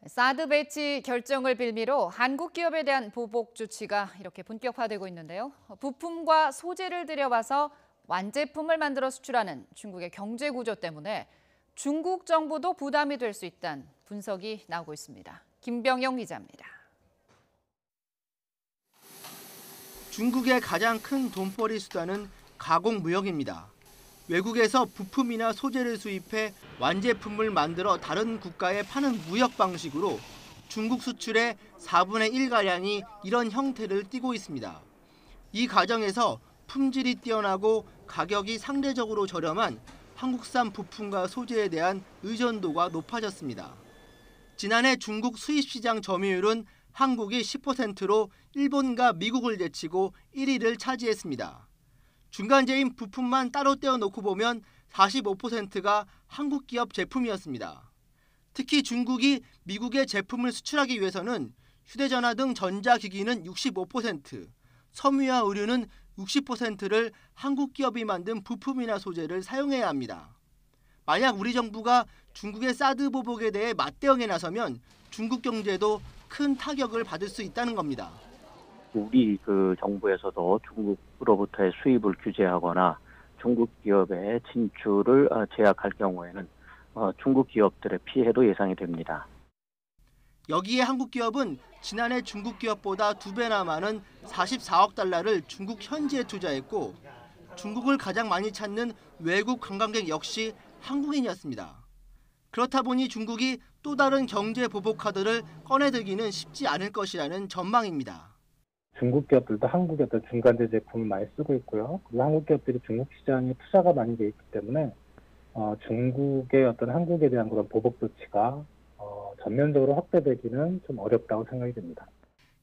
사드 배치 결정을 빌미로 한국 기업에 대한 보복 조치가 이렇게 본격화되고 있는데요. 부품과 소재를 들여와서 완제품을 만들어 수출하는 중국의 경제 구조 때문에 중국 정부도 부담이 될 수 있다는 분석이 나오고 있습니다. 김병영 기자입니다. 중국의 가장 큰 돈벌이 수단은 가공무역입니다. 외국에서 부품이나 소재를 수입해 완제품을 만들어 다른 국가에 파는 무역 방식으로 중국 수출의 4분의 1가량이 이런 형태를 띠고 있습니다. 이 과정에서 품질이 뛰어나고 가격이 상대적으로 저렴한 한국산 부품과 소재에 대한 의존도가 높아졌습니다. 지난해 중국 수입시장 점유율은 한국이 10%로 일본과 미국을 제치고 1위를 차지했습니다. 중간재인 부품만 따로 떼어놓고 보면 45%가 한국 기업 제품이었습니다. 특히 중국이 미국에 제품을 수출하기 위해서는 휴대전화 등 전자기기는 65%, 섬유와 의류는 60%를 한국 기업이 만든 부품이나 소재를 사용해야 합니다. 만약 우리 정부가 중국의 사드 보복에 대해 맞대응에 나서면 중국 경제도 큰 타격을 받을 수 있다는 겁니다. 우리 정부에서도 중국으로부터의 수입을 규제하거나 중국 기업의 진출을 제약할 경우에는 중국 기업들의 피해도 예상이 됩니다. 여기에 한국 기업은 지난해 중국 기업보다 2배나 많은 44억 달러를 중국 현지에 투자했고 중국을 가장 많이 찾는 외국 관광객 역시 한국인이었습니다. 그렇다 보니 중국이 또 다른 경제 보복 카드를 꺼내들기는 쉽지 않을 것이라는 전망입니다. 중국 기업들도 한국의 어떤 중간재 제품을 많이 쓰고 있고요. 그리고 한국 기업들이 중국 시장에 투자가 많이 돼 있기 때문에 중국의 어떤 한국에 대한 그런 보복 조치가 전면적으로 확대되기는 좀 어렵다고 생각이 됩니다.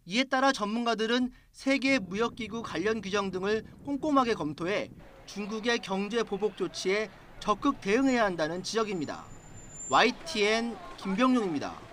이에 따라 전문가들은 세계 무역기구 관련 규정 등을 꼼꼼하게 검토해 중국의 경제 보복 조치에 적극 대응해야 한다는 지적입니다. YTN 김병용입니다.